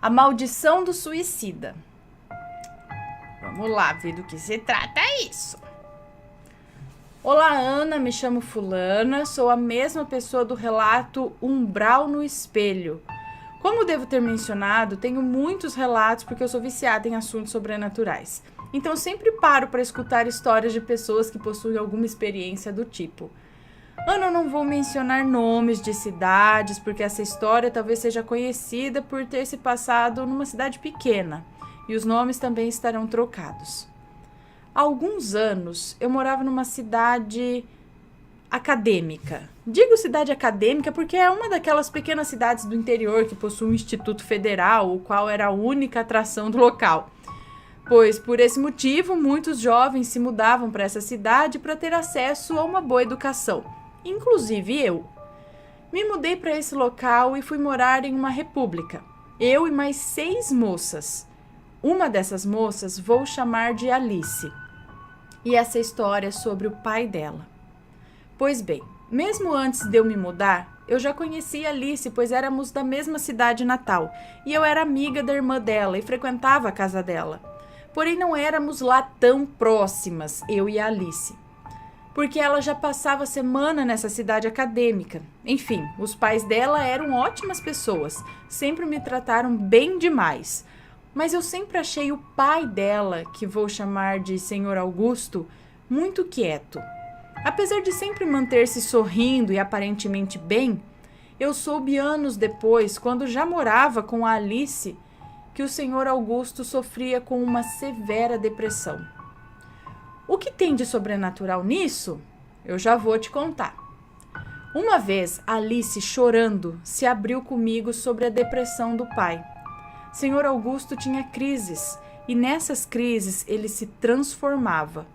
A maldição do suicida. Vamos lá ver do que se trata isso. Olá, Ana, me chamo Fulana, sou a mesma pessoa do relato Umbral no Espelho. Como devo ter mencionado, tenho muitos relatos porque eu sou viciada em assuntos sobrenaturais. Então sempre paro para escutar histórias de pessoas que possuem alguma experiência do tipo. Ana, eu não vou mencionar nomes de cidades, porque essa história talvez seja conhecida por ter se passado numa cidade pequena, e os nomes também estarão trocados. Há alguns anos, eu morava numa cidade acadêmica. Digo cidade acadêmica porque é uma daquelas pequenas cidades do interior que possui um instituto federal, o qual era a única atração do local. Pois, por esse motivo, muitos jovens se mudavam para essa cidade para ter acesso a uma boa educação. Inclusive eu. Me mudei para esse local e fui morar em uma república. Eu e mais 6 moças. Uma dessas moças vou chamar de Alice. E essa história é sobre o pai dela. Pois bem, mesmo antes de eu me mudar, eu já conhecia Alice, pois éramos da mesma cidade natal. E eu era amiga da irmã dela e frequentava a casa dela. Porém, não éramos lá tão próximas, eu e a Alice. Porque ela já passava a semana nessa cidade acadêmica. Enfim, os pais dela eram ótimas pessoas, sempre me trataram bem demais. Mas eu sempre achei o pai dela, que vou chamar de Senhor Augusto, muito quieto. Apesar de sempre manter-se sorrindo e aparentemente bem, eu soube anos depois, quando já morava com a Alice, que o Senhor Augusto sofria com uma severa depressão. O que tem de sobrenatural nisso? Eu já vou te contar. Uma vez, Alice, chorando, se abriu comigo sobre a depressão do pai. Senhor Augusto tinha crises, e nessas crises ele se transformava.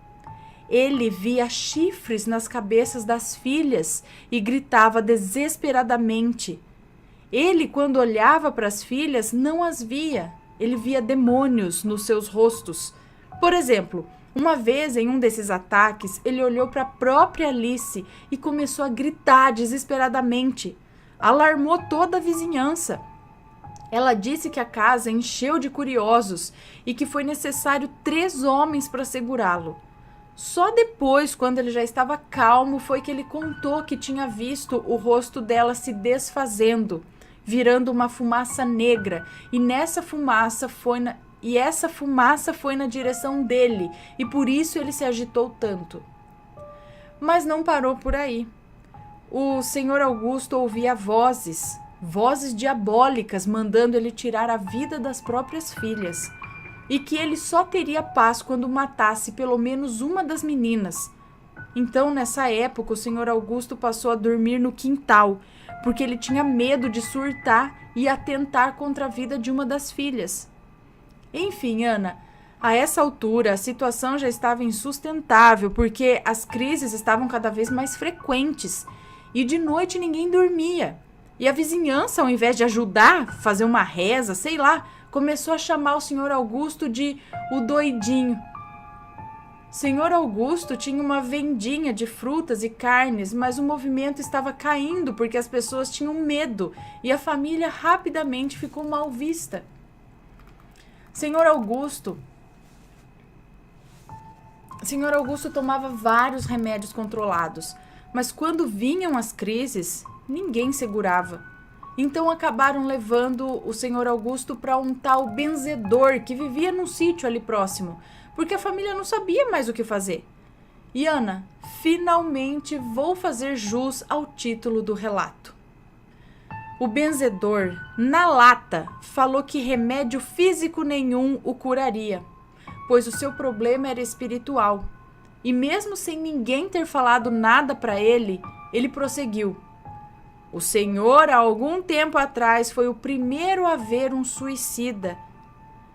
Ele via chifres nas cabeças das filhas e gritava desesperadamente. Ele, quando olhava para as filhas, não as via. Ele via demônios nos seus rostos. Por exemplo, uma vez, em um desses ataques, ele olhou para a própria Alice e começou a gritar desesperadamente. Alarmou toda a vizinhança. Ela disse que a casa encheu de curiosos e que foi necessário 3 homens para segurá-lo. Só depois, quando ele já estava calmo, foi que ele contou que tinha visto o rosto dela se desfazendo, virando uma fumaça negra, e essa fumaça foi na direção dele, e por isso ele se agitou tanto. Mas não parou por aí. O Senhor Augusto ouvia vozes diabólicas mandando ele tirar a vida das próprias filhas, e que ele só teria paz quando matasse pelo menos uma das meninas. Então, nessa época, o Senhor Augusto passou a dormir no quintal, porque ele tinha medo de surtar e atentar contra a vida de uma das filhas. Enfim, Ana, a essa altura a situação já estava insustentável, porque as crises estavam cada vez mais frequentes e de noite ninguém dormia. E a vizinhança, ao invés de ajudar, fazer uma reza, sei lá, começou a chamar o Senhor Augusto de o doidinho. Senhor Augusto tinha uma vendinha de frutas e carnes, mas o movimento estava caindo porque as pessoas tinham medo e a família rapidamente ficou mal vista. Senhor Augusto tomava vários remédios controlados, mas quando vinham as crises, ninguém segurava. Então acabaram levando o Senhor Augusto para um tal benzedor que vivia num sítio ali próximo, porque a família não sabia mais o que fazer. E Ana, finalmente vou fazer jus ao título do relato. O benzedor, na lata, falou que remédio físico nenhum o curaria, pois o seu problema era espiritual. E mesmo sem ninguém ter falado nada para ele, ele prosseguiu. O Senhor, há algum tempo atrás, foi o primeiro a ver um suicida,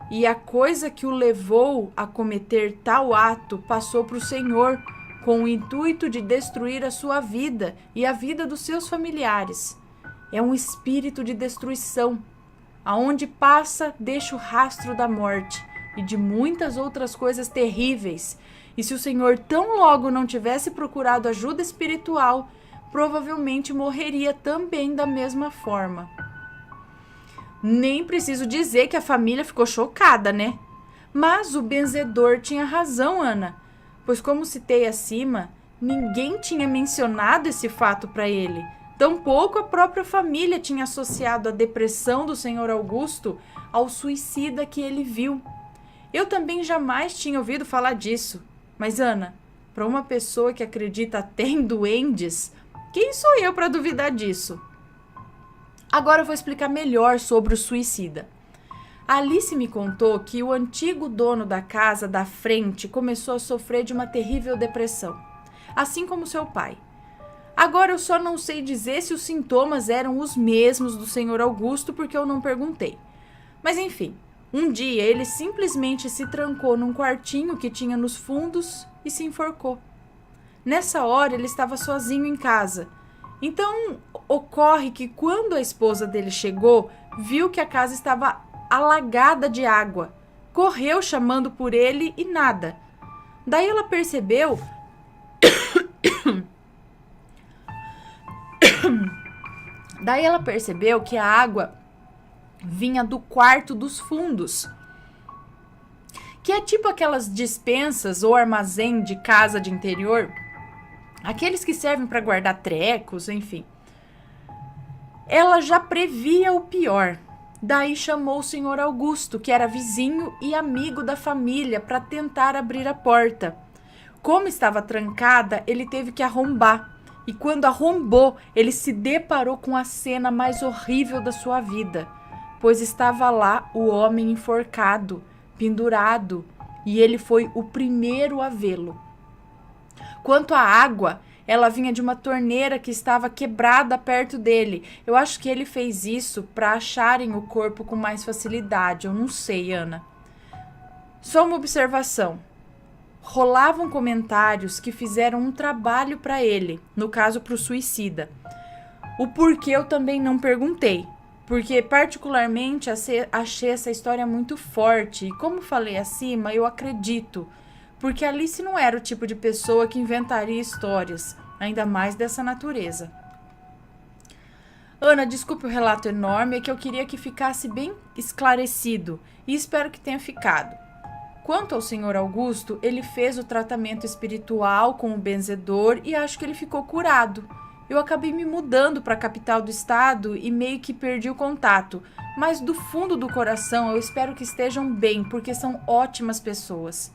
e a coisa que o levou a cometer tal ato passou para o Senhor, com o intuito de destruir a sua vida e a vida dos seus familiares. É um espírito de destruição. Aonde passa, deixa o rastro da morte e de muitas outras coisas terríveis. E se o Senhor tão logo não tivesse procurado ajuda espiritual, provavelmente morreria também da mesma forma. Nem preciso dizer que a família ficou chocada, né? Mas o benzedor tinha razão, Ana, pois, como citei acima, ninguém tinha mencionado esse fato para ele. Tampouco a própria família tinha associado a depressão do Sr. Augusto ao suicida que ele viu. Eu também jamais tinha ouvido falar disso. Mas, Ana, para uma pessoa que acredita até em duendes, quem sou eu para duvidar disso? Agora eu vou explicar melhor sobre o suicida. A Alice me contou que o antigo dono da casa da frente começou a sofrer de uma terrível depressão, assim como seu pai. Agora eu só não sei dizer se os sintomas eram os mesmos do Sr. Augusto, porque eu não perguntei. Mas enfim, um dia ele simplesmente se trancou num quartinho que tinha nos fundos e se enforcou. Nessa hora ele estava sozinho em casa. Então ocorre que quando a esposa dele chegou, viu que a casa estava alagada de água. Correu chamando por ele e nada. Daí ela percebeu que a água vinha do quarto dos fundos, que é tipo aquelas despensas ou armazém de casa de interior, aqueles que servem para guardar trecos, enfim. Ela já previa o pior. Daí chamou o Sr. Augusto, que era vizinho e amigo da família, para tentar abrir a porta. Como estava trancada, ele teve que arrombar. E quando arrombou, ele se deparou com a cena mais horrível da sua vida, pois estava lá o homem enforcado, pendurado, e ele foi o primeiro a vê-lo. Quanto à água, ela vinha de uma torneira que estava quebrada perto dele. Eu acho que ele fez isso para acharem o corpo com mais facilidade. Eu não sei, Ana. Só uma observação. Rolavam comentários que fizeram um trabalho para ele, no caso para o suicida. O porquê eu também não perguntei, porque particularmente achei essa história muito forte. E como falei acima, eu acredito, porque Alice não era o tipo de pessoa que inventaria histórias, ainda mais dessa natureza. Ana, desculpe o relato enorme, é que eu queria que ficasse bem esclarecido e espero que tenha ficado. Quanto ao Sr. Augusto, ele fez o tratamento espiritual com o benzedor e acho que ele ficou curado. Eu acabei me mudando para a capital do estado e meio que perdi o contato, mas do fundo do coração eu espero que estejam bem, porque são ótimas pessoas.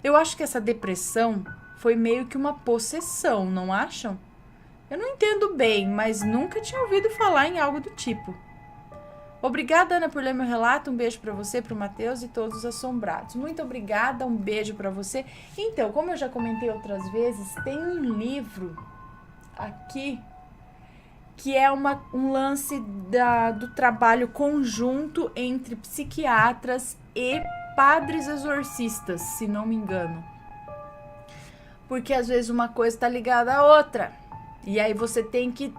Eu acho que essa depressão foi meio que uma possessão, não acham? Eu não entendo bem, mas nunca tinha ouvido falar em algo do tipo. Obrigada, Ana, por ler meu relato. Um beijo para você, para o Matheus e todos os assombrados. Muito obrigada, um beijo para você. Então, como eu já comentei outras vezes, tem um livro aqui que é um lance do trabalho conjunto entre psiquiatras e padres exorcistas, se não me engano. Porque às vezes uma coisa está ligada à outra. E aí você tem que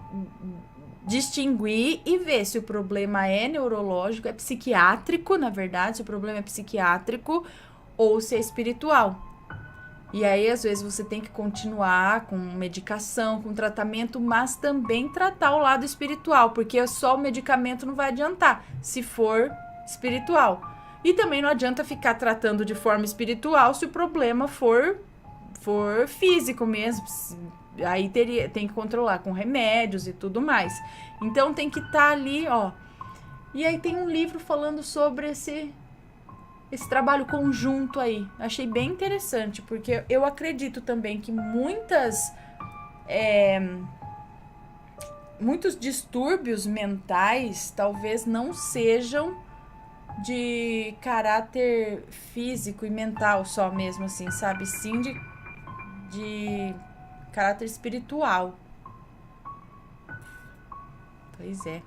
distinguir e ver se o problema é neurológico, é psiquiátrico, na verdade, se o problema é psiquiátrico ou se é espiritual. E aí, às vezes, você tem que continuar com medicação, com tratamento, mas também tratar o lado espiritual, porque só o medicamento não vai adiantar, se for espiritual. E também não adianta ficar tratando de forma espiritual se o problema for físico mesmo. Aí tem que controlar com remédios e tudo mais. Então tem que estar ali, ó. E aí tem um livro falando sobre esse trabalho conjunto aí. Achei bem interessante, porque eu acredito também que muitos distúrbios mentais talvez não sejam de caráter físico e mental só mesmo assim, sabe? Sim de caráter espiritual. Pois é.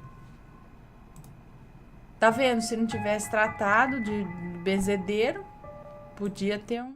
Tá vendo? Se não tivesse tratado de benzedeiro, podia ter um